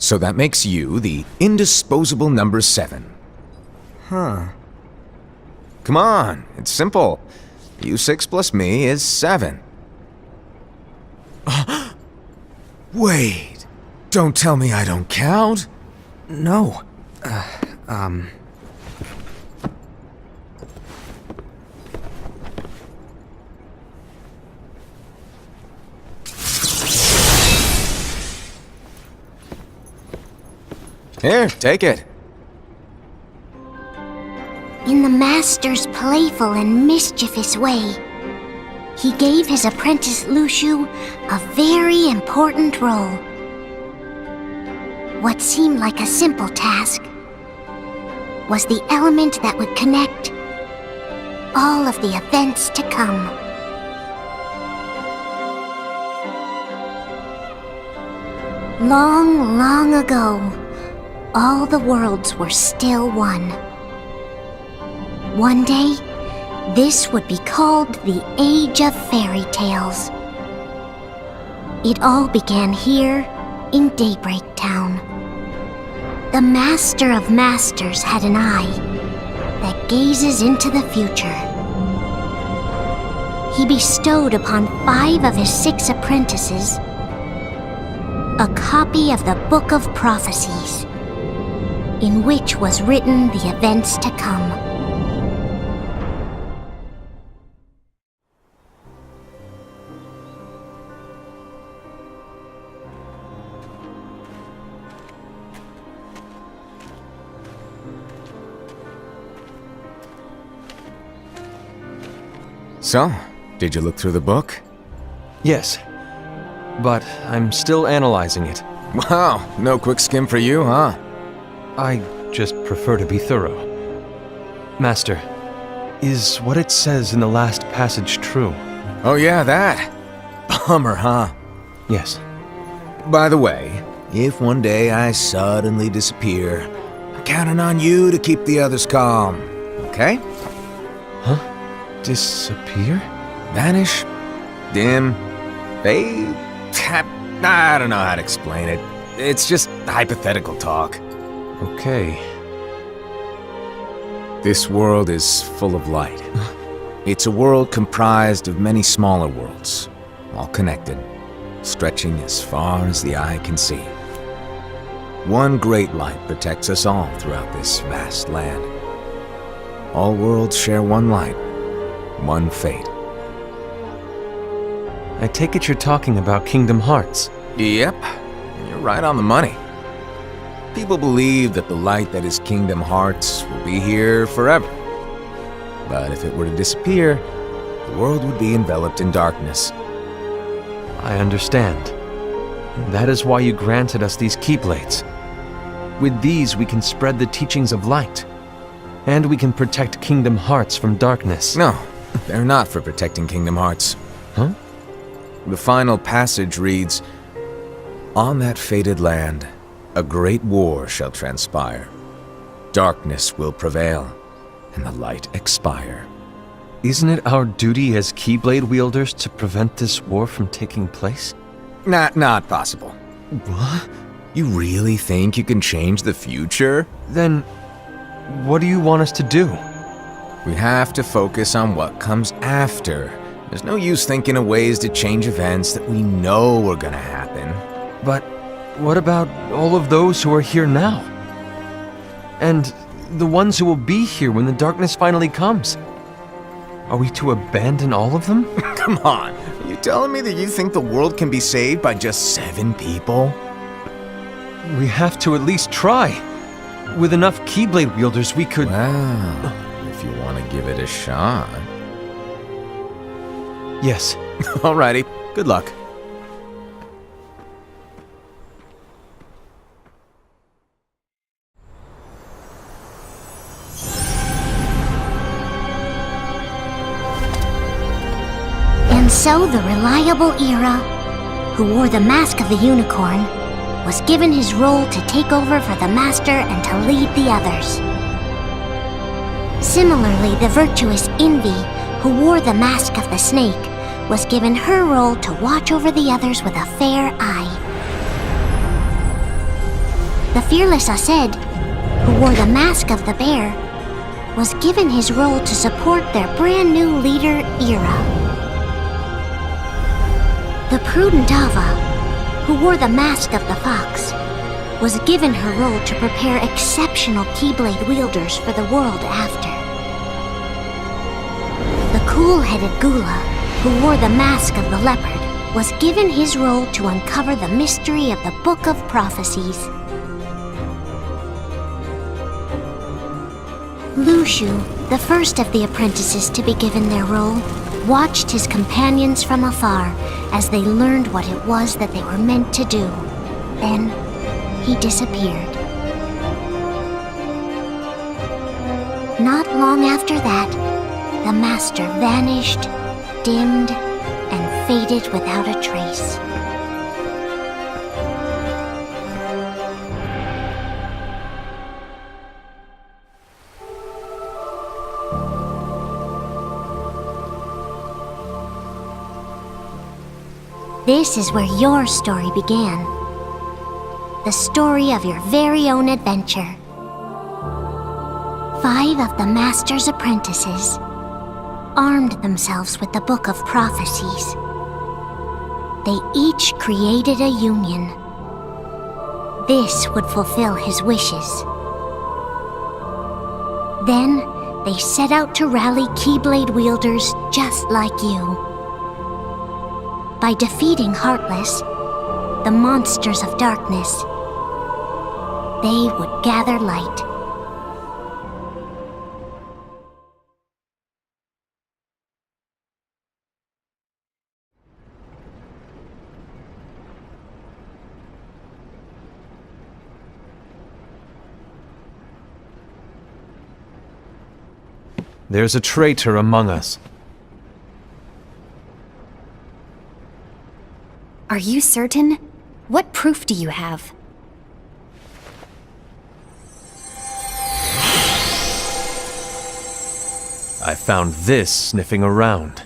So that makes you the indisposable number 7. Huh. Come on, it's simple. You 6 plus me is 7. Wait, don't tell me I don't count. No. Here, take it. In the Master's playful and mischievous way, he gave his apprentice Luxu a very important role. What seemed like a simple task was the element that would connect all of the events to come. Long, long ago, all the worlds were still one. One day, this would be called the Age of Fairy Tales. It all began here in Daybreak Town. The Master of Masters had an eye that gazes into the future. He bestowed upon 5 of his 6 apprentices a copy of the Book of Prophecies, in which was written the events to come. So, did you look through the book? Yes. But I'm still analyzing it. Wow, no quick skim for you, huh? I just prefer to be thorough. Master, is what it says in the last passage true? Oh yeah, that. Bummer, huh? Yes. By the way, if one day I suddenly disappear, I'm counting on you to keep the others calm, okay? Huh? Disappear? Vanish? Dim? Fade? I don't know how to explain it. It's just hypothetical talk. Okay. This world is full of light. It's a world comprised of many smaller worlds, all connected, stretching as far as the eye can see. One great light protects us all throughout this vast land. All worlds share one light, one fate. I take it you're talking about Kingdom Hearts. Yep, you're right on the money. People believe that the light that is Kingdom Hearts will be here forever. But if it were to disappear, the world would be enveloped in darkness. I understand. That is why you granted us these Keyblades. With these, we can spread the teachings of light. And we can protect Kingdom Hearts from darkness. No, they're not for protecting Kingdom Hearts. Huh? The final passage reads, "On that fated land, a great war shall transpire. Darkness will prevail, and the light expire." Isn't it our duty as Keyblade wielders to prevent this war from taking place? Not possible. What? You really think you can change the future? Then, what do you want us to do? We have to focus on what comes after. There's no use thinking of ways to change events that we know are gonna happen. But what about all of those who are here now? And the ones who will be here when the darkness finally comes? Are we to abandon all of them? Come on, are you telling me that you think the world can be saved by just 7 people? We have to at least try. With enough Keyblade wielders, we could... Well, if you want to give it a shot. Yes. Alrighty, good luck. And so the reliable Era, who wore the mask of the unicorn, was given his role to take over for the Master and to lead the others. Similarly, the virtuous Invi, who wore the mask of the snake, was given her role to watch over the others with a fair eye. The fearless Ased, who wore the mask of the bear, was given his role to support their brand new leader, Ira. The prudent Ava, who wore the mask of the fox, was given her role to prepare exceptional Keyblade wielders for the world after. The cool-headed Gula, who wore the mask of the leopard, was given his role to uncover the mystery of the Book of Prophecies. Luxu, the first of the apprentices to be given their role, watched his companions from afar as they learned what it was that they were meant to do. Then, he disappeared. Not long after that, the master vanished, dimmed, and faded without a trace. This is where your story began. The story of your very own adventure. 5 of the Master's apprentices armed themselves with the Book of Prophecies. They each created a union. This would fulfill his wishes. Then, they set out to rally Keyblade wielders just like you. By defeating Heartless, the monsters of darkness, they would gather light. There's a traitor among us. Are you certain? What proof do you have? I found this sniffing around.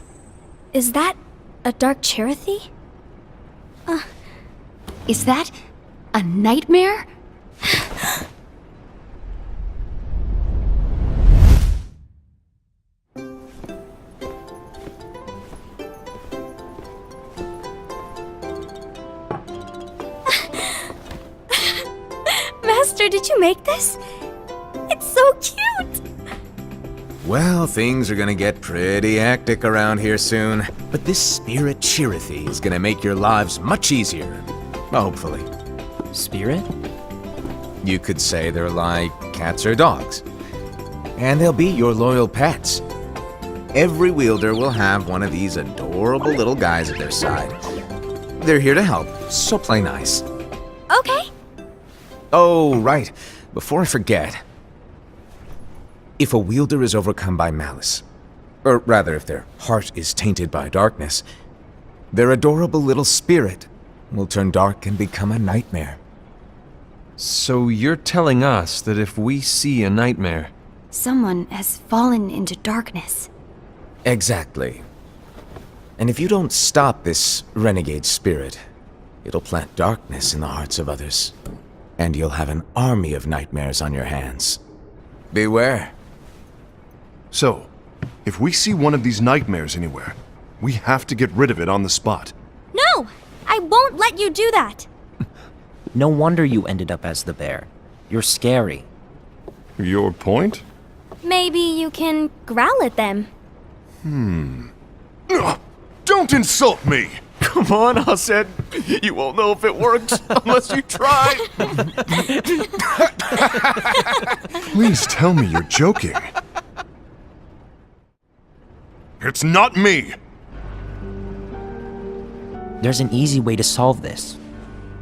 Is that a dark Cherothy? Is that a nightmare? Master, did you make this? It's so cute! Well, things are gonna get pretty hectic around here soon. But this spirit Cherothy is gonna make your lives much easier. Hopefully. Spirit? You could say they're like cats or dogs. And they'll be your loyal pets. Every wielder will have one of these adorable little guys at their side. They're here to help, so play nice. Okay. Oh, right. Before I forget. If a wielder is overcome by malice, or rather if their heart is tainted by darkness, their adorable little spirit will turn dark and become a nightmare. So you're telling us that if we see a nightmare... Someone has fallen into darkness. Exactly. And if you don't stop this renegade spirit, it'll plant darkness in the hearts of others. And you'll have an army of nightmares on your hands. Beware. So, if we see one of these nightmares anywhere, we have to get rid of it on the spot. No! I won't let you do that! No wonder you ended up as the bear. You're scary. Your point? Maybe you can growl at them. Ugh, don't insult me! Come on, Ased. You won't know if it works unless you try. Please tell me you're joking. It's not me! There's an easy way to solve this.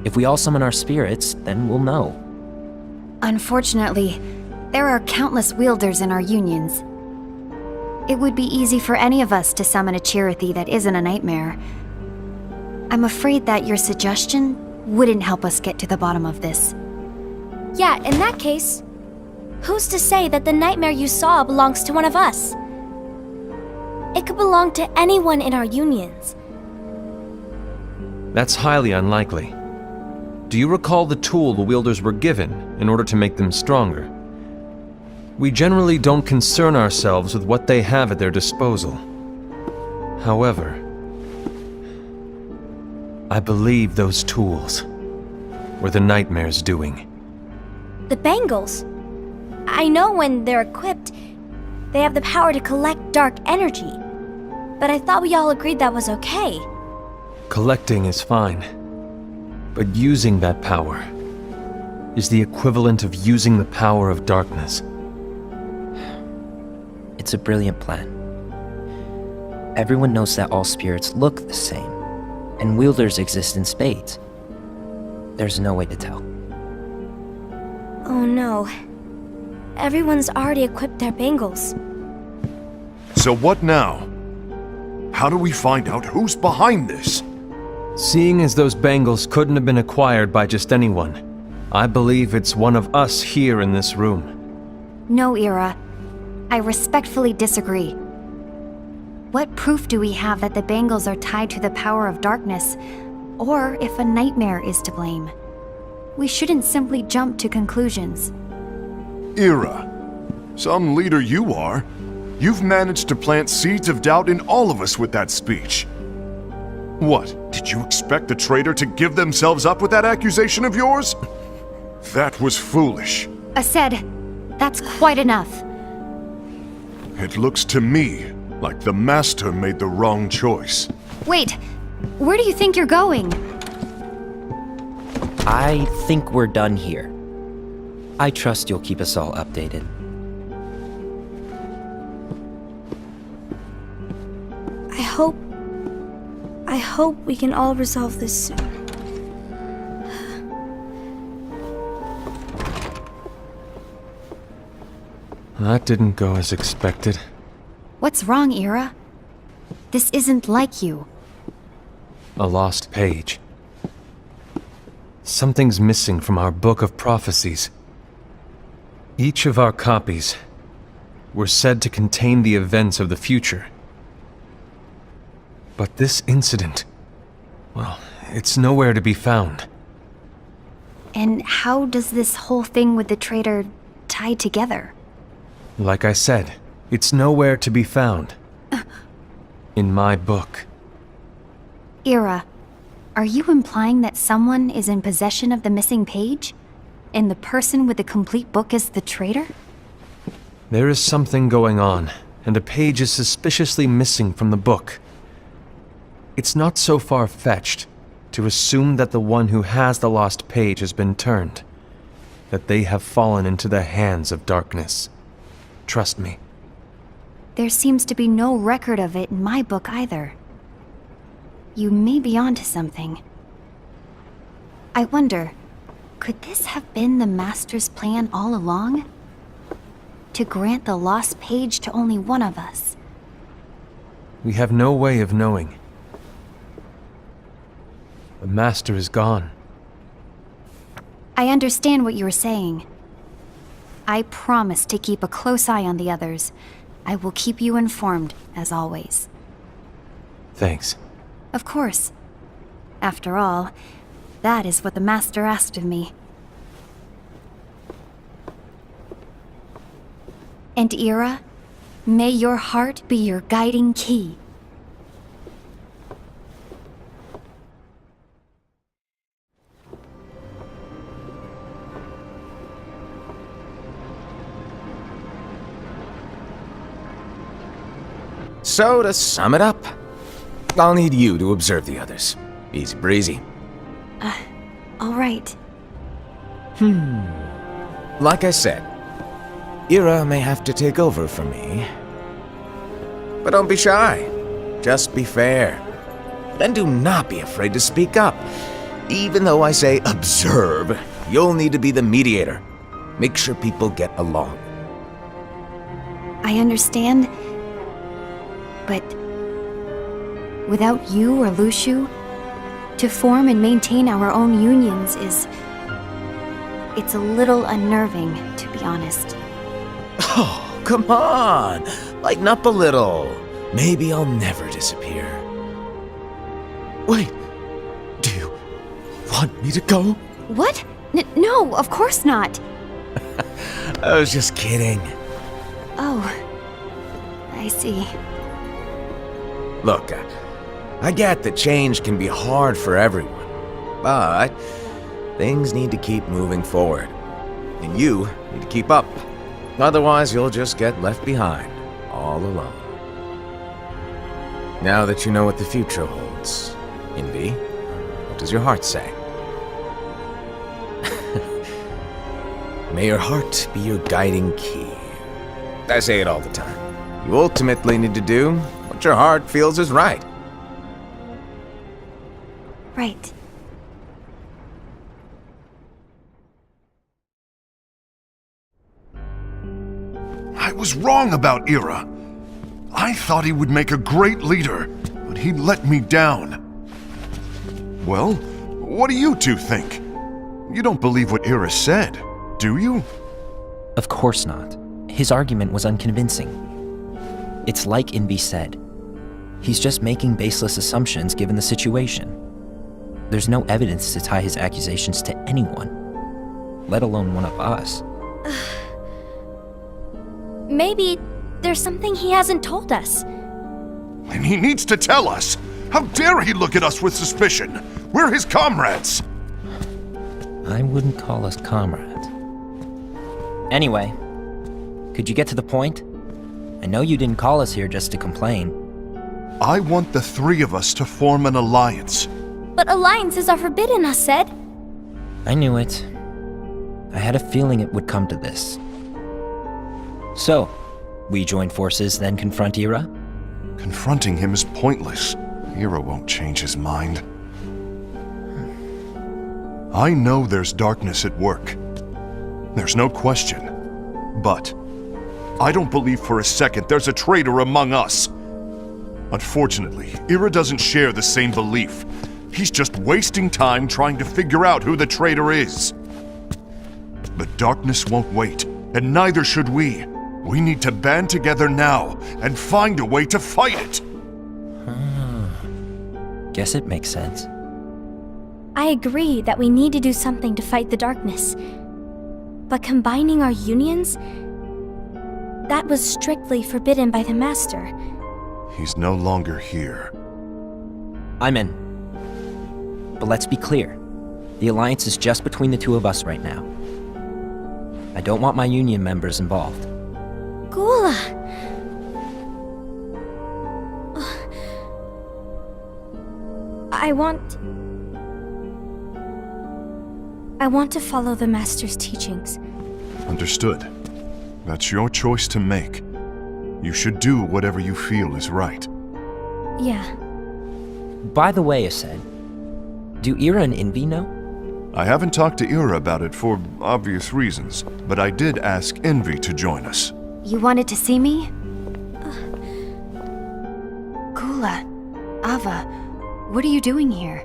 If we all summon our spirits, then we'll know. Unfortunately, there are countless wielders in our unions. It would be easy for any of us to summon a Cherothy that isn't a nightmare. I'm afraid that your suggestion wouldn't help us get to the bottom of this. Yeah, in that case, who's to say that the nightmare you saw belongs to one of us? It could belong to anyone in our unions. That's highly unlikely. Do you recall the tool the wielders were given in order to make them stronger? We generally don't concern ourselves with what they have at their disposal. However, I believe those tools were the Nightmare's doing. The bangles. I know when they're equipped, they have the power to collect dark energy. But I thought we all agreed that was okay. Collecting is fine, but using that power is the equivalent of using the power of darkness. It's a brilliant plan. Everyone knows that all spirits look the same, and wielders exist in spades. There's no way to tell. Oh no. Everyone's already equipped their bangles. So what now? How do we find out who's behind this? Seeing as those bangles couldn't have been acquired by just anyone, I believe it's one of us here in this room. No, Ira. I respectfully disagree. What proof do we have that the bangles are tied to the power of darkness, or if a nightmare is to blame? We shouldn't simply jump to conclusions. Ira, some leader you are. You've managed to plant seeds of doubt in all of us with that speech. What, did you expect the traitor to give themselves up with that accusation of yours? That was foolish. Ased, that's quite enough. It looks to me like the Master made the wrong choice. Wait, where do you think you're going? I think we're done here. I trust you'll keep us all updated. I hope we can all resolve this soon. That didn't go as expected. What's wrong, Ira? This isn't like you. A lost page. Something's missing from our book of prophecies. Each of our copies were said to contain the events of the future. But this incident, well, it's nowhere to be found. And how does this whole thing with the traitor tie together? Like I said, it's nowhere to be found. In my book. Ira, are you implying that someone is in possession of the missing page? And the person with the complete book is the traitor? There is something going on, and a page is suspiciously missing from the book. It's not so far-fetched to assume that the one who has the lost page has been turned, that they have fallen into the hands of darkness. Trust me. There seems to be no record of it in my book either. You may be onto something. I wonder, could this have been the Master's plan all along? To grant the lost page to only one of us? We have no way of knowing. The Master is gone. I understand what you were saying. I promise to keep a close eye on the others. I will keep you informed, as always. Thanks. Of course. After all, that is what the Master asked of me. And Ira, may your heart be your guiding key. So, to sum it up, I'll need you to observe the others. Easy breezy. All right. Like I said, Ira may have to take over for me. But don't be shy. Just be fair. And do not be afraid to speak up. Even though I say observe, you'll need to be the mediator. Make sure people get along. I understand. But without you or Luxu, to form and maintain our own unions it's a little unnerving, to be honest. Oh, come on! Lighten up a little. Maybe I'll never disappear. Wait, do you want me to go? What? No, of course not. I was just kidding. Oh, I see. Look, I get that change can be hard for everyone, but things need to keep moving forward. And you need to keep up. Otherwise, you'll just get left behind, all alone. Now that you know what the future holds, Invi, what does your heart say? May your heart be your guiding key. I say it all the time. You ultimately need to do what your heart feels is right. Right. I was wrong about Ira. I thought he would make a great leader, but he let me down. Well, what do you two think? You don't believe what Ira said, do you? Of course not. His argument was unconvincing. It's like Invi said. He's just making baseless assumptions given the situation. There's no evidence to tie his accusations to anyone, let alone one of us. Maybe there's something he hasn't told us. And he needs to tell us. How dare he look at us with suspicion? We're his comrades. I wouldn't call us comrades. Anyway, could you get to the point? I know you didn't call us here just to complain. I want the three of us to form an alliance. But alliances are forbidden, us said. I knew it. I had a feeling it would come to this. So, we join forces, then confront Ira? Confronting him is pointless. Ira won't change his mind. I know there's darkness at work. There's no question. But I don't believe for a second there's a traitor among us. Unfortunately, Ira doesn't share the same belief. He's just wasting time trying to figure out who the traitor is. But darkness won't wait, and neither should we. We need to band together now and find a way to fight it. Guess it makes sense. I agree that we need to do something to fight the darkness. But combining our unions? That was strictly forbidden by the Master. He's no longer here. I'm in. But let's be clear. The alliance is just between the two of us right now. I don't want my union members involved. Gula! I want to follow the Master's teachings. Understood. That's your choice to make. You should do whatever you feel is right. Yeah. By the way, Ased, do Ira and Invi know? I haven't talked to Ira about it for obvious reasons, but I did ask Invi to join us. You wanted to see me? Gula, Ava, what are you doing here?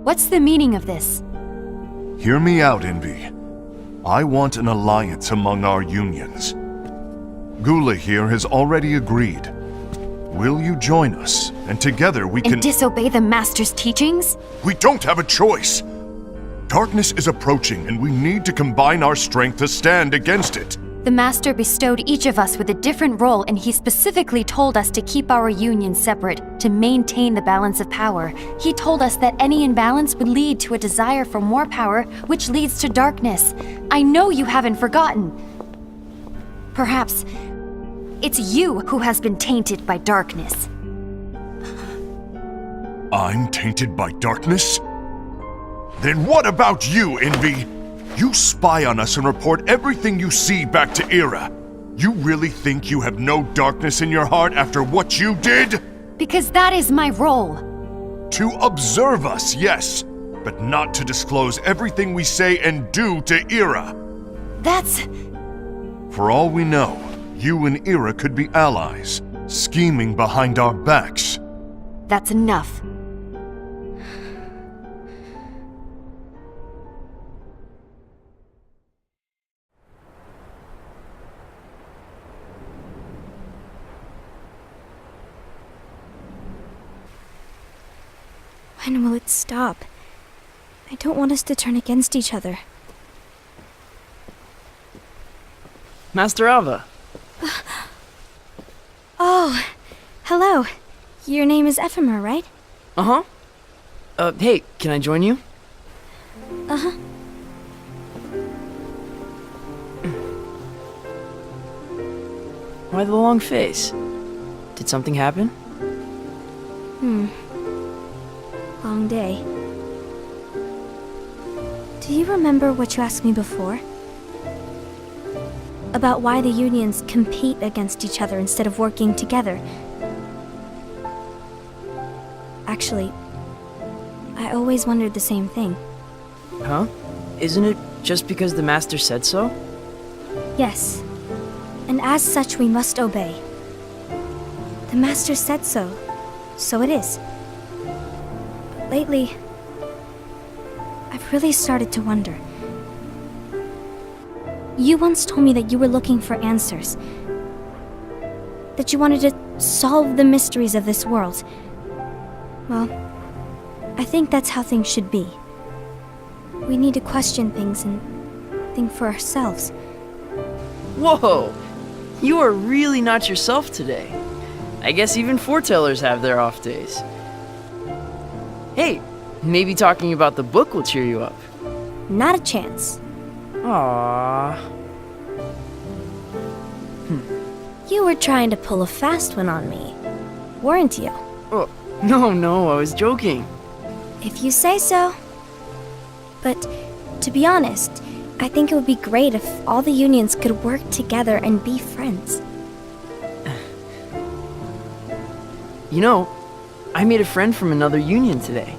What's the meaning of this? Hear me out, Invi. I want an alliance among our unions. Gula here has already agreed. Will you join us? And together we can— And disobey the Master's teachings? We don't have a choice! Darkness is approaching, and we need to combine our strength to stand against it. The Master bestowed each of us with a different role, and he specifically told us to keep our union separate, to maintain the balance of power. He told us that any imbalance would lead to a desire for more power, which leads to darkness. I know you haven't forgotten. Perhaps it's you who has been tainted by darkness. I'm tainted by darkness? Then what about you, Invi? You spy on us and report everything you see back to Ira. You really think you have no darkness in your heart after what you did? Because that is my role. To observe us, yes, but not to disclose everything we say and do to Ira. That's... For all we know, you and Ira could be allies, scheming behind our backs. That's enough. When will it stop? I don't want us to turn against each other. Master Alva. Oh, hello. Your name is Ephemer, right? Uh-huh. Hey, can I join you? Uh-huh. Why the long face? Did something happen? Long day. Do you remember what you asked me before? About why the unions compete against each other instead of working together. Actually, I always wondered the same thing. Huh? Isn't it just because the Master said so? Yes. And as such, we must obey. The Master said so, so it is. But lately, I've really started to wonder. You once told me that you were looking for answers. That you wanted to solve the mysteries of this world. Well, I think that's how things should be. We need to question things and think for ourselves. Whoa! You are really not yourself today. I guess even Foretellers have their off days. Hey, maybe talking about the book will cheer you up. Not a chance. Aww. You were trying to pull a fast one on me, weren't you? Oh, no, I was joking. If you say so. But, to be honest, I think it would be great if all the unions could work together and be friends. You know, I made a friend from another union today.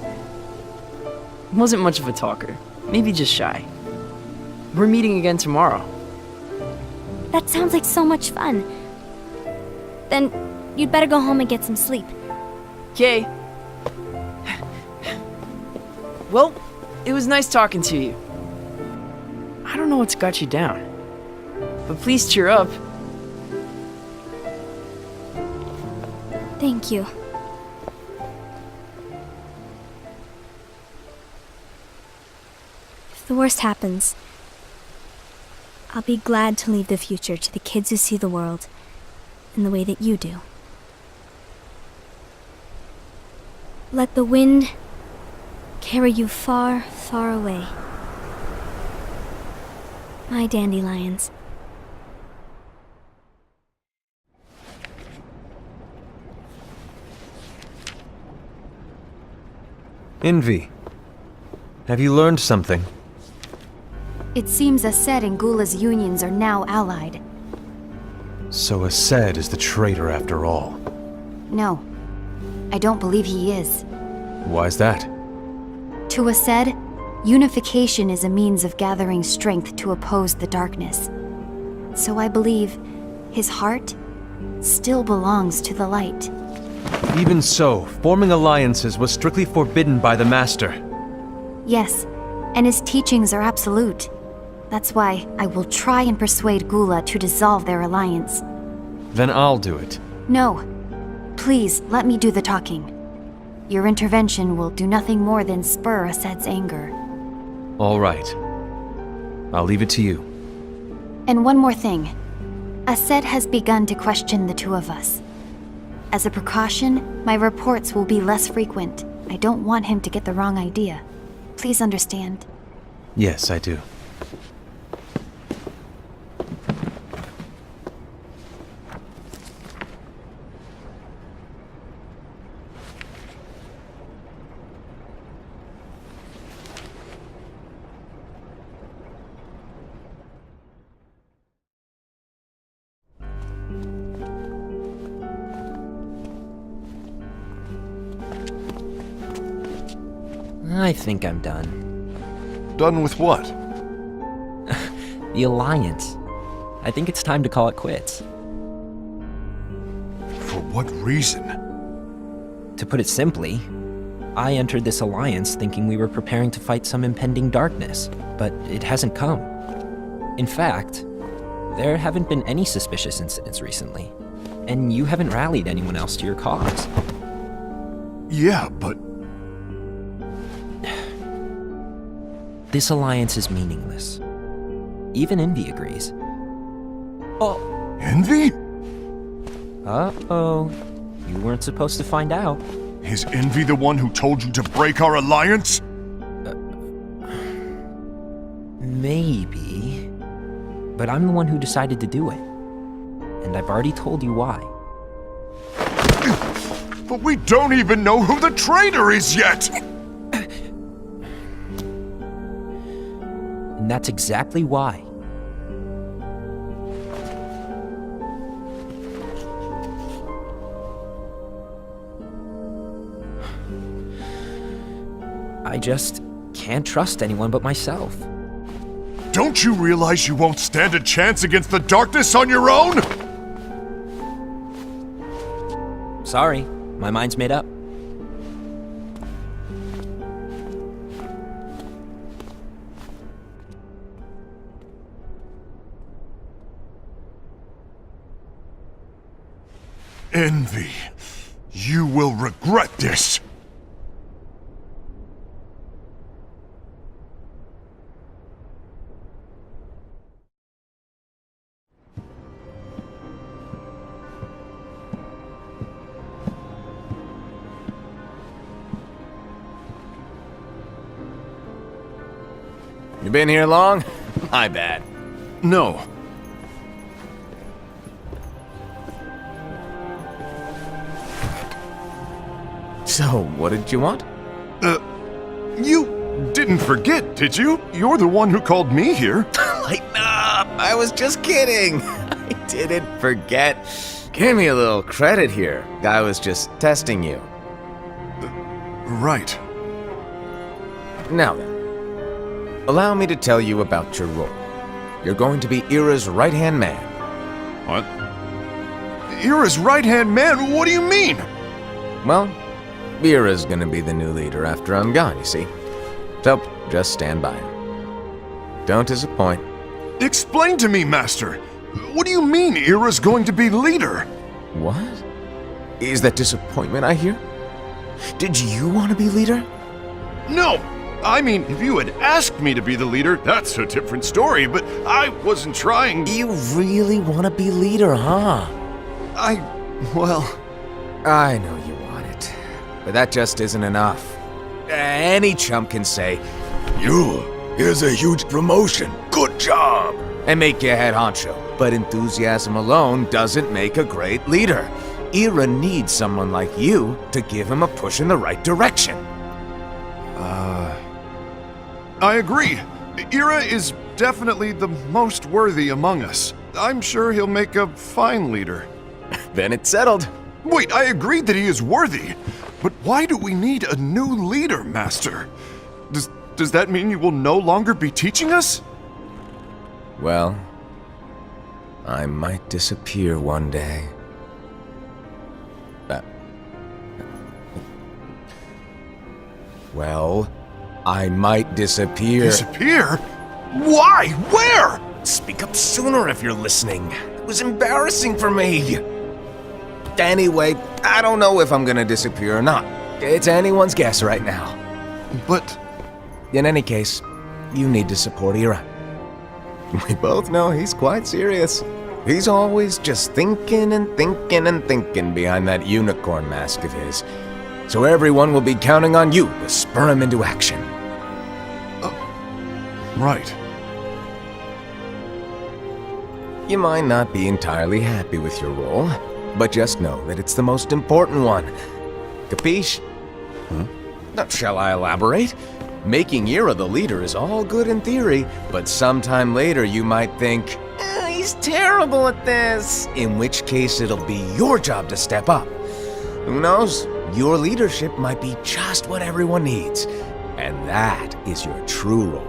Wasn't much of a talker, maybe just shy. We're meeting again tomorrow. That sounds like so much fun. Then, you'd better go home and get some sleep. Okay. Well, it was nice talking to you. I don't know what's got you down, but please cheer up. Thank you. If the worst happens, I'll be glad to leave the future to the kids who see the world in the way that you do. Let the wind carry you far, far away. My dandelions. Invi, have you learned something? It seems Ased and Gula's unions are now allied. So Ased is the traitor after all. No, I don't believe he is. Why's that? To Ased, unification is a means of gathering strength to oppose the darkness. So I believe his heart still belongs to the light. Even so, forming alliances was strictly forbidden by the Master. Yes, and his teachings are absolute. That's why I will try and persuade Gula to dissolve their alliance. Then I'll do it. No. Please, let me do the talking. Your intervention will do nothing more than spur Ased's anger. All right. I'll leave it to you. And one more thing. Ased has begun to question the two of us. As a precaution, my reports will be less frequent. I don't want him to get the wrong idea. Please understand. Yes, I do. I think I'm done. Done with what? The Alliance. I think it's time to call it quits. For what reason? To put it simply, I entered this alliance thinking we were preparing to fight some impending darkness, but it hasn't come. In fact, there haven't been any suspicious incidents recently, and you haven't rallied anyone else to your cause. Yeah, but... This alliance is meaningless. Even Invi agrees. Envy? Uh-oh. You weren't supposed to find out. Is Envy the one who told you to break our alliance? Maybe. But I'm the one who decided to do it. And I've already told you why. But we don't even know who the traitor is yet! And that's exactly why. I just can't trust anyone but myself. Don't you realize you won't stand a chance against the darkness on your own? Sorry, my mind's made up. Envy, you will regret this. You been here long? My bad. No. So, what did you want? You didn't forget, did you? You're the one who called me here. Lighten up! I was just kidding. I didn't forget. Give me a little credit here. I was just testing you. Right. Now then, allow me to tell you about your role. You're going to be Ira's right-hand man. What? Ira's right-hand man? What do you mean? Well, Ira's gonna be the new leader after I'm gone, you see. So, just stand by. Don't disappoint. Explain to me, Master. What do you mean Ira's going to be leader? What? Is that disappointment I hear? Did you want to be leader? No! I mean, if you had asked me to be the leader, that's a different story, but I wasn't trying. You really want to be leader, huh? Well... I know you want it, but that just isn't enough. Any chump can say, here's a huge promotion, good job, and make you head honcho. But enthusiasm alone doesn't make a great leader. Ira needs someone like you to give him a push in the right direction. I agree. Ira is definitely the most worthy among us. I'm sure he'll make a fine leader. Then it's settled. Wait, I agreed that he is worthy. But why do we need a new leader, Master? Does that mean you will no longer be teaching us? Well, I might disappear one day. Well, I might disappear. Disappear? Why? Where? Speak up sooner if you're listening. It was embarrassing for me. Anyway, I don't know if I'm gonna disappear or not. It's anyone's guess right now. But... In any case, you need to support Ira. We both know he's quite serious. He's always just thinking and thinking and thinking behind that unicorn mask of his. So everyone will be counting on you to spur him into action. Right. You might not be entirely happy with your role, but just know that it's the most important one. Capiche? Now, shall I elaborate? Making Ira the leader is all good in theory, but sometime later you might think, he's terrible at this. In which case it'll be your job to step up. Who knows? Your leadership might be just what everyone needs. And that is your true role.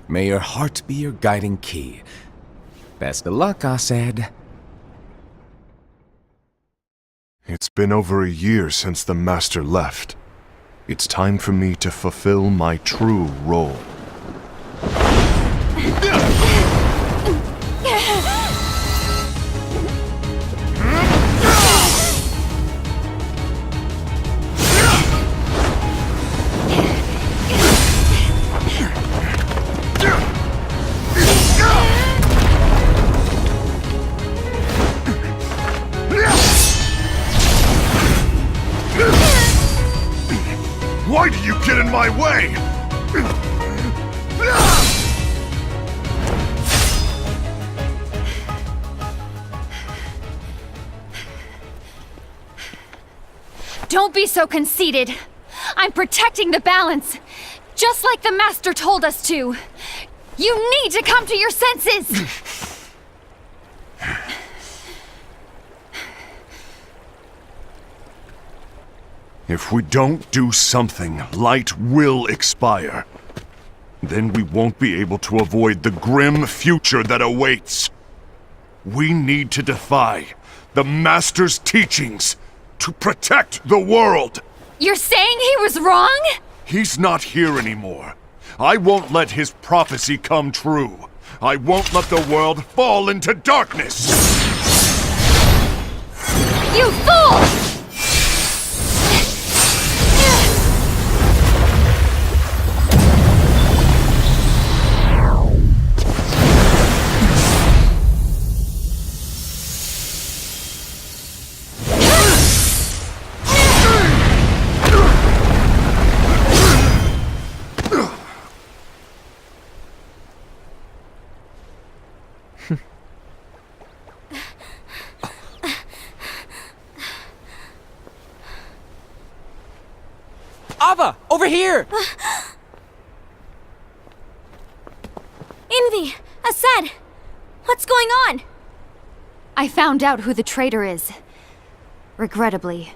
May your heart be your guiding key. Best of luck, I said. It's been over a year since the Master left. It's time for me to fulfill my true role. get in my way! Don't be so conceited. I'm protecting the balance, just like the Master told us to. You need to come to your senses! If we don't do something, light will expire. Then we won't be able to avoid the grim future that awaits. We need to defy the Master's teachings to protect the world. You're saying he was wrong? He's not here anymore. I won't let his prophecy come true. I won't let the world fall into darkness. You fool! Ava, over here! Invi! Asad! What's going on? I found out who the traitor is. Regrettably.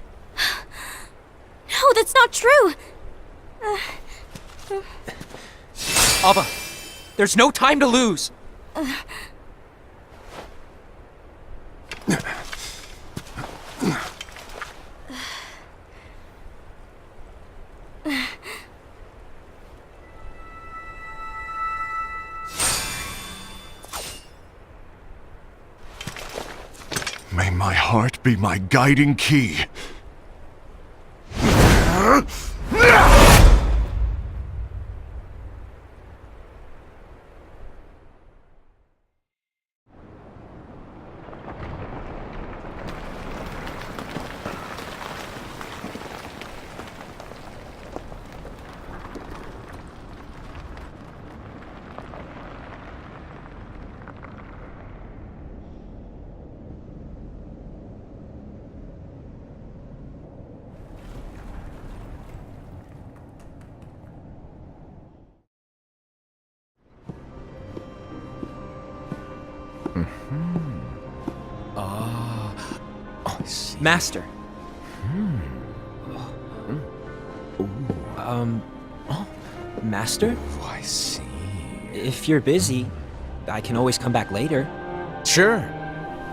No, that's not true! Ava, there's no time to lose! May my heart be my guiding key. Master. Master? Oh, I see. If you're busy, I can always come back later. Sure.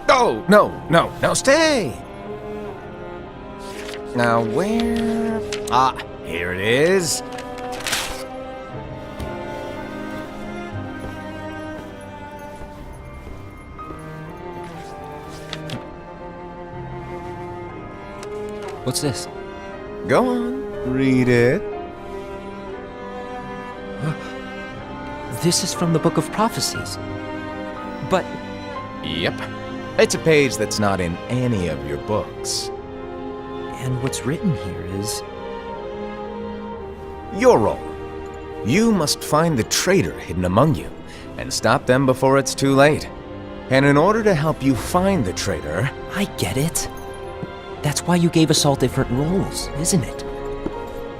Oh, no, stay! Now, where... Ah, here it is. What's this? Go on, read it. This is from the Book of Prophecies. But Yep. It's a page that's not in any of your books. and what's written here is... Your role. You must find the traitor hidden among you, and stop them before it's too late. And in order to help you find the traitor... I get it. That's why you gave us all different roles, isn't it?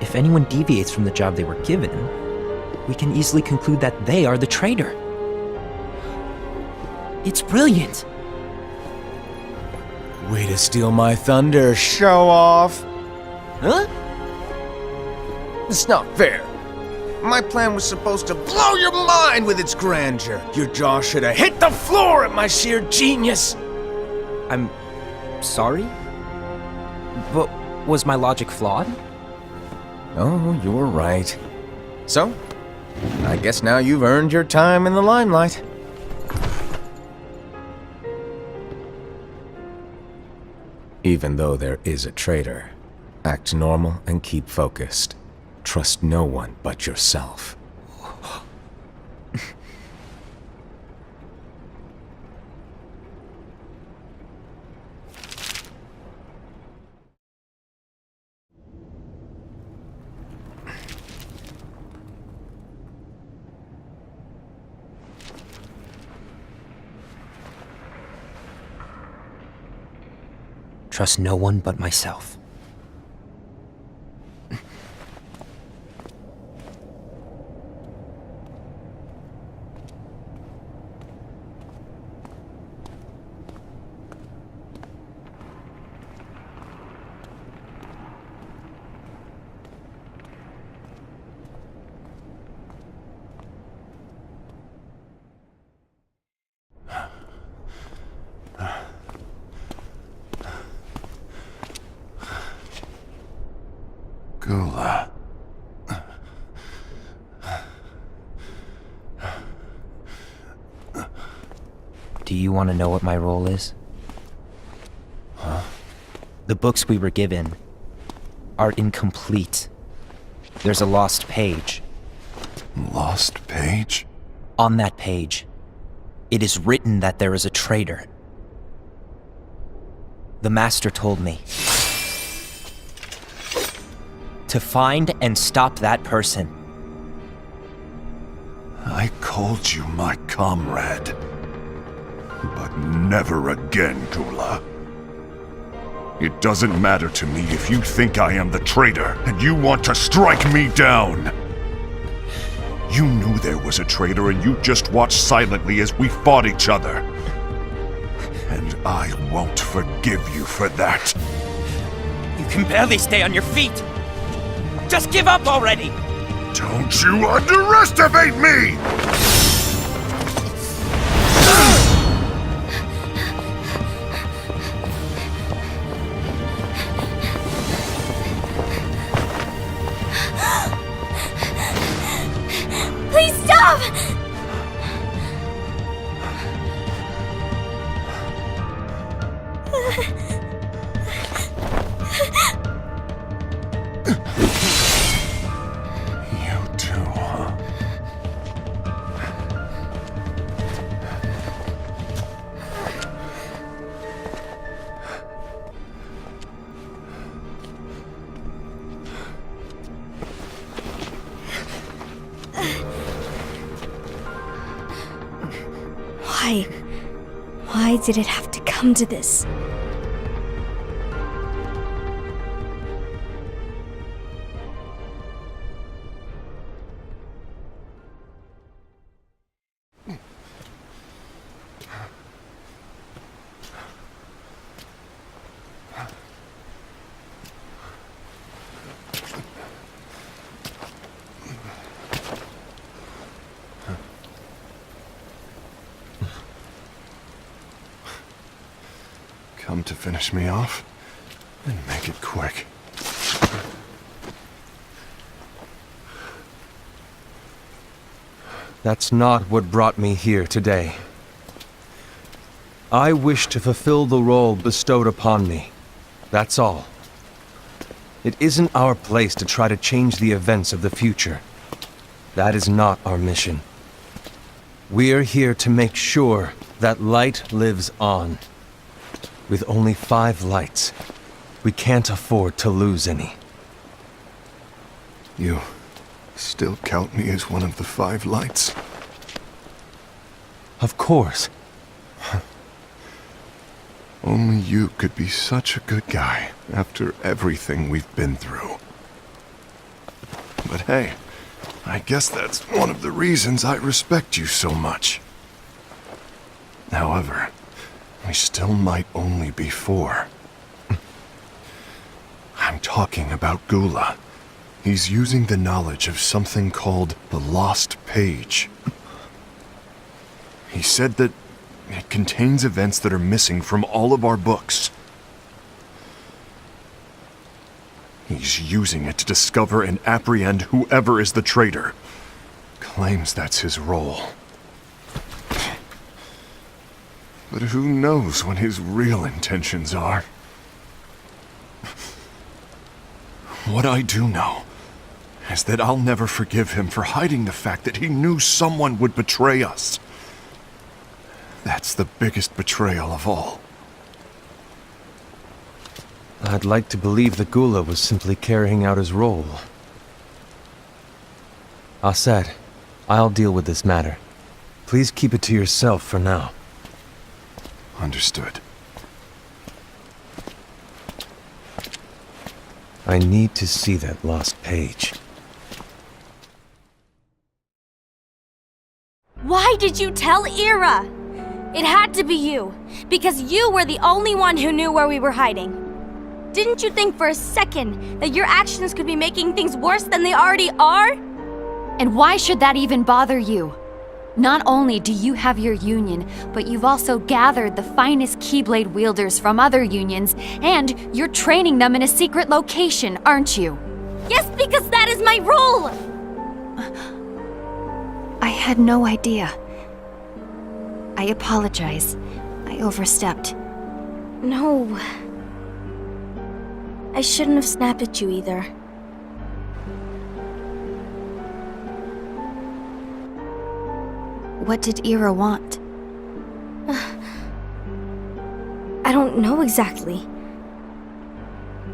If anyone deviates from the job they were given, we can easily conclude that they are the traitor. It's brilliant. Way to steal my thunder, show off! Huh? It's not fair. My plan was supposed to blow your mind with its grandeur. Your jaw should have hit the floor at my sheer genius. I'm sorry? But was my logic flawed? Oh, you're right. So, I guess now you've earned your time in the limelight. Even though there is a traitor, act normal and keep focused. Trust no one but yourself. trust no one but myself. Gula. Do you want to know what my role is? Huh? The books we were given are incomplete. There's a lost page. Lost page? On that page, it is written that there is a traitor. The Master told me to find and stop that person. I called you my comrade. But never again, Gula. It doesn't matter to me if you think I am the traitor and you want to strike me down. You knew there was a traitor and you just watched silently as we fought each other. And I won't forgive you for that. You can barely stay on your feet. Just give up already! Don't you underestimate me! Please stop! You too, huh? Why did it have to come to this? Come to finish me off, and make it quick. That's not what brought me here today. I wish to fulfill the role bestowed upon me. That's all. It isn't our place to try to change the events of the future. That is not our mission. We're here to make sure that light lives on. With only 5 lights, we can't afford to lose any. You still count me as one of the 5 lights? Of course. Only you could be such a good guy after everything we've been through. But hey, I guess that's one of the reasons I respect you so much. However, we still might only be 4. I'm talking about Gula. He's using the knowledge of something called the Lost Page. He said that it contains events that are missing from all of our books. He's using it to discover and apprehend whoever is the traitor. Claims that's his role. But who knows what his real intentions are? What I do know is that I'll never forgive him for hiding the fact that he knew someone would betray us. That's the biggest betrayal of all. I'd like to believe that Gula was simply carrying out his role. Aset, I'll deal with this matter. Please keep it to yourself for now. Understood. I need to see that lost page. Why did you tell Ira? It had to be you, because you were the only one who knew where we were hiding. Didn't you think for a second that your actions could be making things worse than they already are? And why should that even bother you? Not only do you have your union, but you've also gathered the finest Keyblade wielders from other unions, and you're training them in a secret location, aren't you? Yes, because that is my role! I had no idea. I apologize. I overstepped. No. I shouldn't have snapped at you either. What did Ira want? I don't know exactly.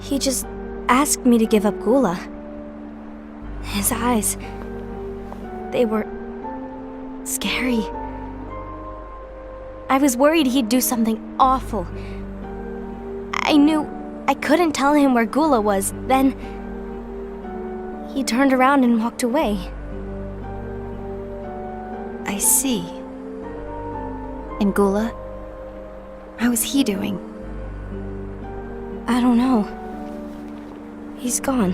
He just asked me to give up Gula. His eyes, they were scary. I was worried he'd do something awful. I knew I couldn't tell him where Gula was. Then he turned around and walked away. I see. And Gula? How is he doing? I don't know. He's gone.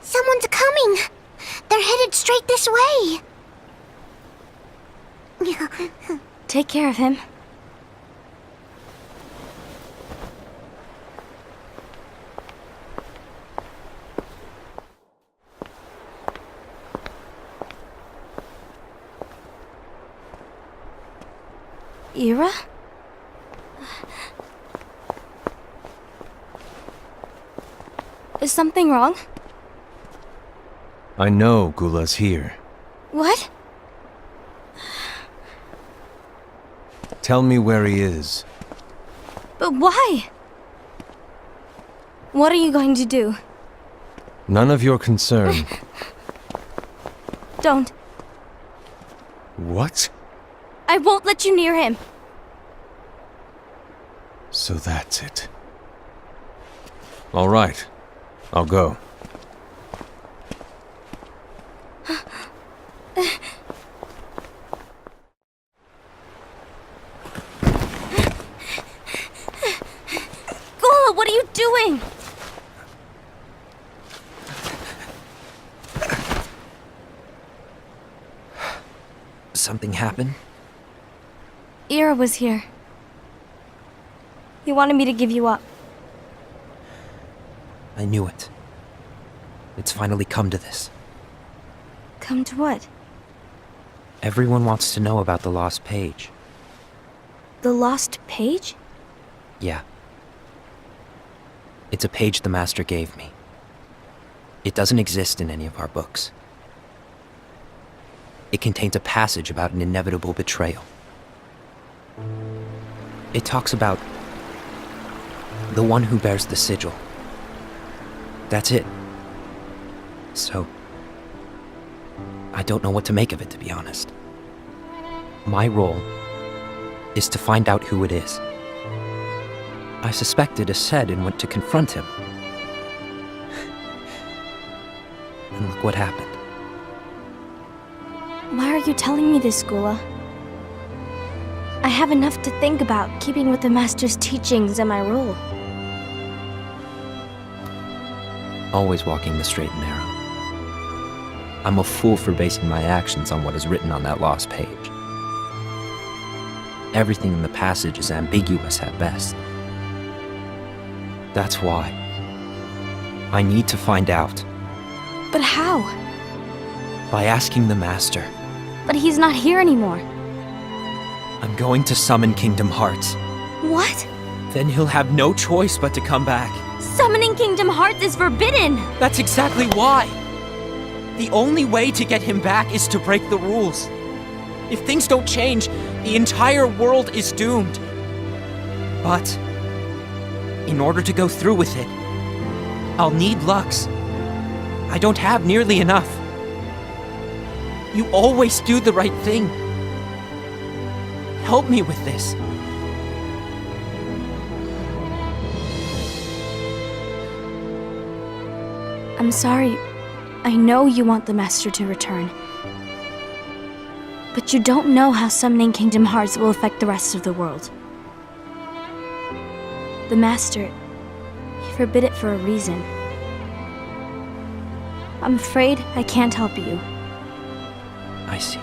Someone's coming! They're headed straight this way! Take care of him. Ira? Is something wrong? I know Gula's here. What? Tell me where he is. But why? What are you going to do? None of your concern. Don't. What? I won't let you near him. So that's it. All right. I'll go. Gula, what are you doing? Something happened? Ira was here. He wanted me to give you up. I knew it. It's finally come to this. Come to what? Everyone wants to know about the lost page. The lost page? Yeah. It's a page the Master gave me. It doesn't exist in any of our books. It contains a passage about an inevitable betrayal. It talks about the one who bears the sigil. That's it. So, I don't know what to make of it, to be honest. My role is to find out who it is. I suspected a Sed and went to confront him. And look what happened. Why are you telling me this, Gula? I have enough to think about, keeping with the Master's teachings and my role. Always walking the straight and narrow. I'm a fool for basing my actions on what is written on that lost page. Everything in the passage is ambiguous at best. That's why I need to find out. But how? By asking the Master. But he's not here anymore. I'm going to summon Kingdom Hearts. What? Then he'll have no choice but to come back. Summoning Kingdom Hearts is forbidden! That's exactly why! The only way to get him back is to break the rules. If things don't change, the entire world is doomed. But in order to go through with it, I'll need Lux. I don't have nearly enough. You always do the right thing. Help me with this. I'm sorry. I know you want the Master to return. But you don't know how summoning Kingdom Hearts will affect the rest of the world. The Master, he forbid it for a reason. I'm afraid I can't help you. I see.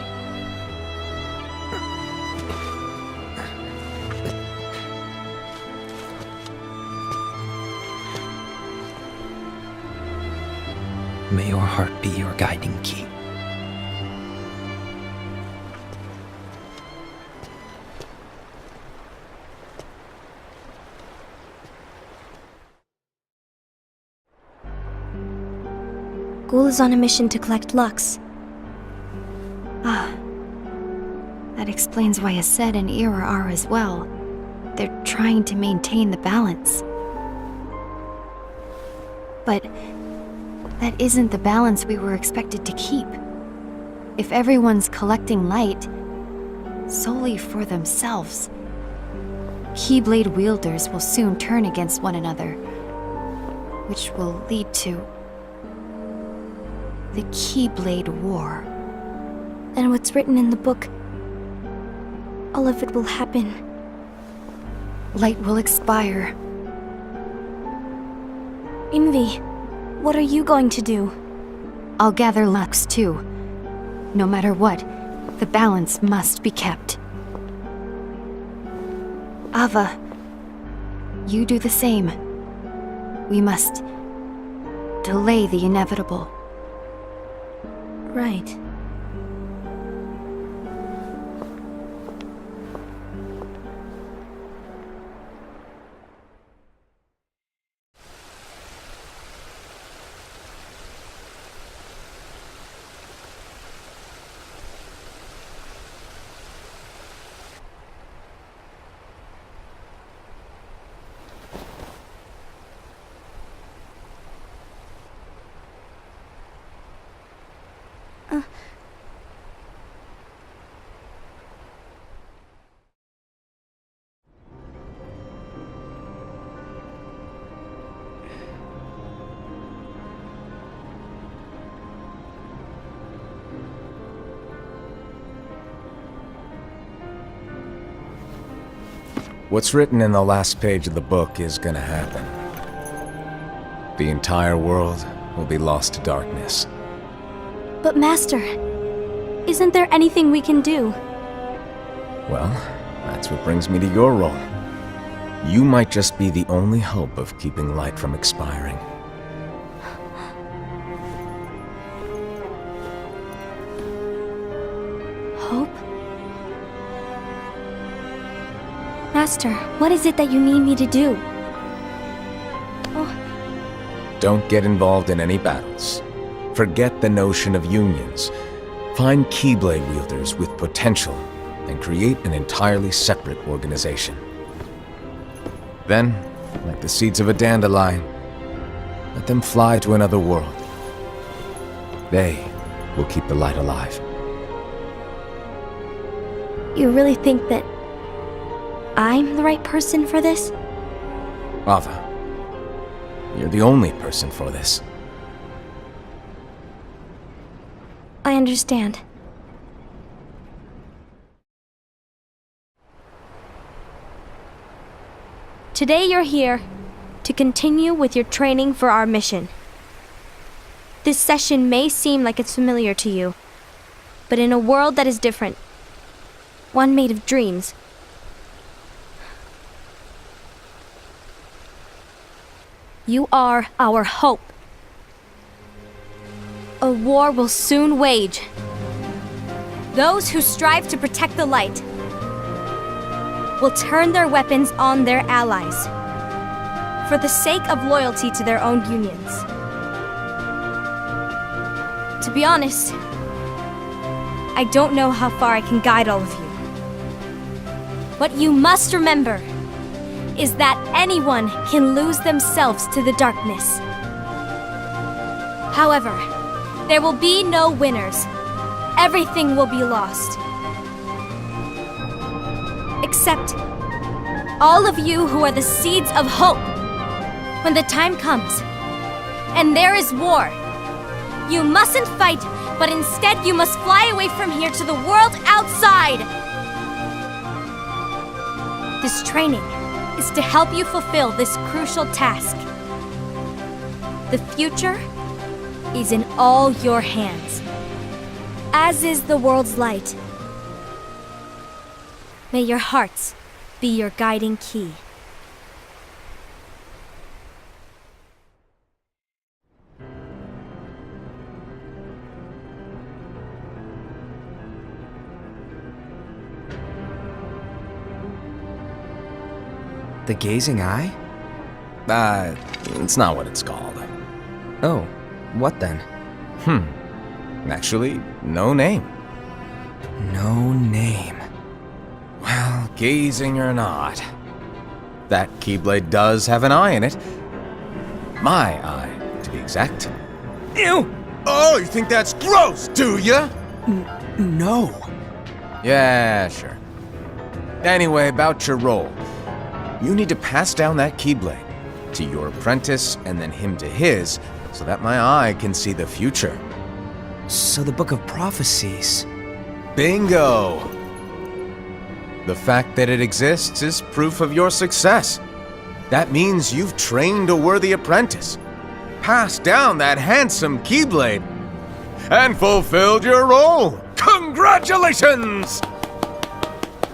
May your heart be your guiding key. Gula's on a mission to collect Lux. That explains why Aced and Ira are as well. They're trying to maintain the balance. But that isn't the balance we were expected to keep. If everyone's collecting light solely for themselves, Keyblade wielders will soon turn against one another, which will lead to the Keyblade War. And what's written in the book, all of it will happen. Light will expire. Invi, what are you going to do? I'll gather Lux too. No matter what, the balance must be kept. Ava, you do the same. We must delay the inevitable. Right. What's written in the last page of the book is gonna happen. The entire world will be lost to darkness. But Master, isn't there anything we can do? Well, that's what brings me to your role. You might just be the only hope of keeping light from expiring. Hope? Master, what is it that you need me to do? Don't get involved in any battles. Forget the notion of unions. Find Keyblade wielders with potential and create an entirely separate organization. Then, like the seeds of a dandelion, let them fly to another world. They will keep the light alive. You really think that I'm the right person for this? Ava, you're the only person for this. I understand. Today you're here to continue with your training for our mission. This session may seem like it's familiar to you, but in a world that is different, one made of dreams, you are our hope. A war will soon wage. Those who strive to protect the light will turn their weapons on their allies for the sake of loyalty to their own unions. To be honest, I don't know how far I can guide all of you. But you must remember, is that anyone can lose themselves to the darkness. However, there will be no winners. Everything will be lost. Except all of you who are the seeds of hope. When the time comes, and there is war, you mustn't fight, but instead you must fly away from here to the world outside. This training is to help you fulfill this crucial task. The future is in all your hands, as is the world's light. May your hearts be your guiding key. The gazing eye? It's not what it's called. Oh, what then? Actually, no name. No name. Well, gazing or not, that Keyblade does have an eye in it. My eye, to be exact. Ew! Oh, you think that's gross, do ya? No. Yeah, sure. Anyway, about your role. You need to pass down that Keyblade to your apprentice and then him to his, so that my eye can see the future. So the Book of Prophecies. Bingo! The fact that it exists is proof of your success. That means you've trained a worthy apprentice, passed down that handsome Keyblade, and fulfilled your role. Congratulations!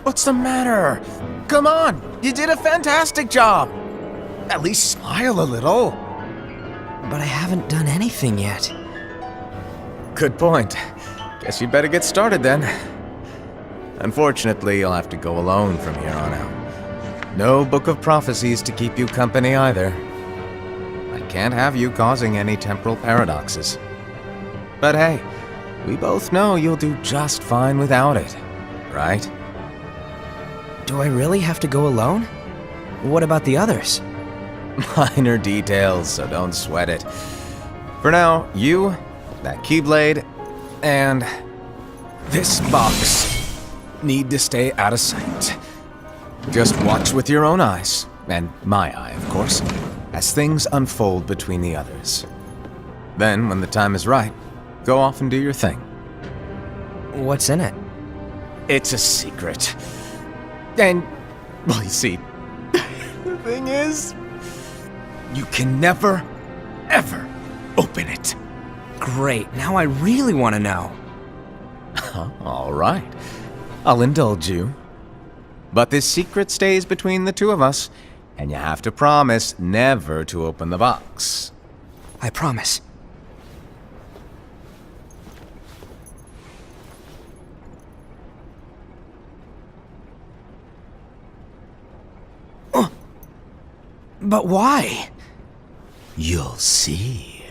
What's the matter? Come on, you did a fantastic job. At least smile a little. But I haven't done anything yet. Good point. Guess you'd better get started then. Unfortunately, you'll have to go alone from here on out. No Book of Prophecies to keep you company either. I can't have you causing any temporal paradoxes. But hey, we both know you'll do just fine without it, right? Do I really have to go alone? What about the others? Minor details, so don't sweat it. For now, you, that Keyblade, and this box need to stay out of sight. Just watch with your own eyes, and my eye, of course, as things unfold between the others. Then, when the time is right, go off and do your thing. What's in it? It's a secret. And, well, you see, the thing is, you can never, ever open it. Great, now I really want to know. All right, I'll indulge you. But this secret stays between the two of us, and you have to promise never to open the box. I promise. But why? You'll see.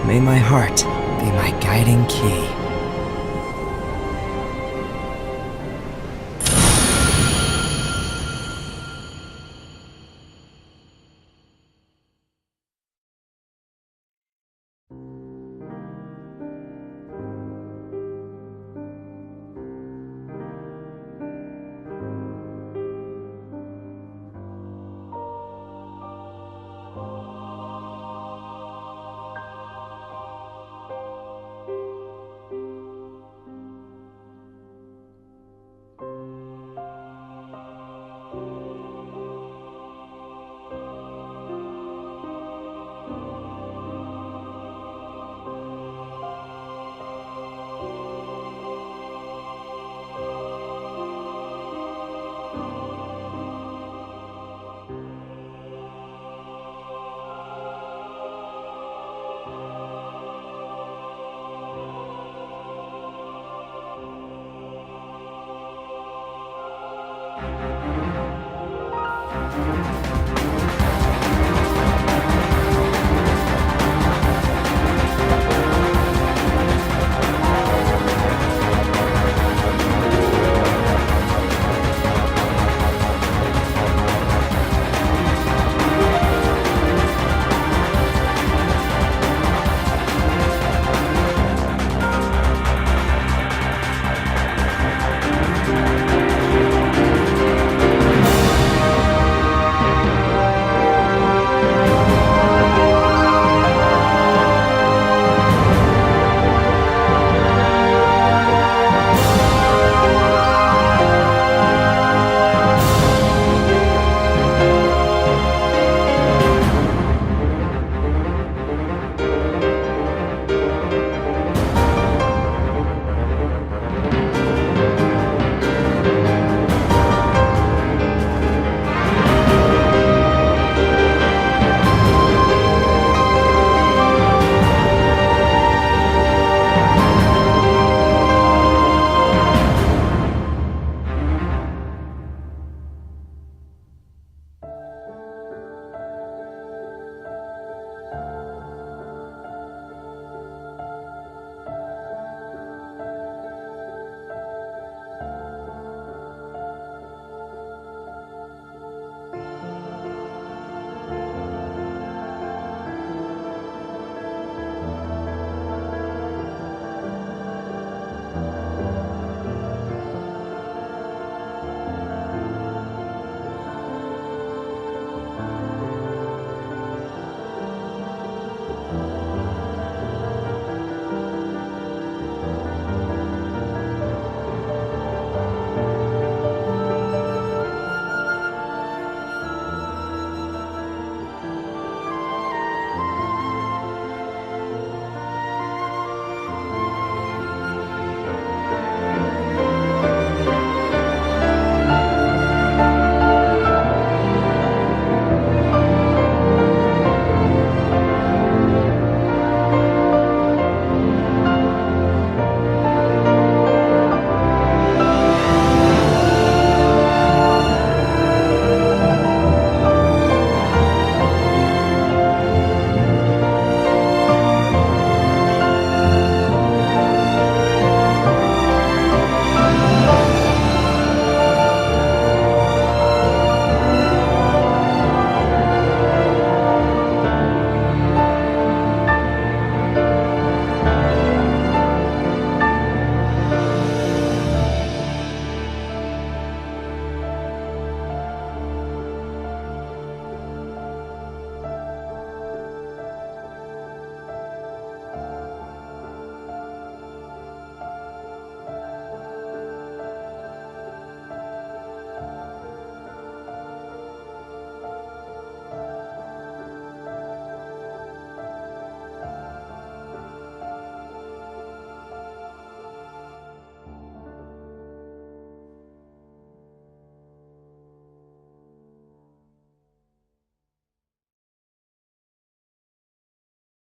May my heart be my guiding key.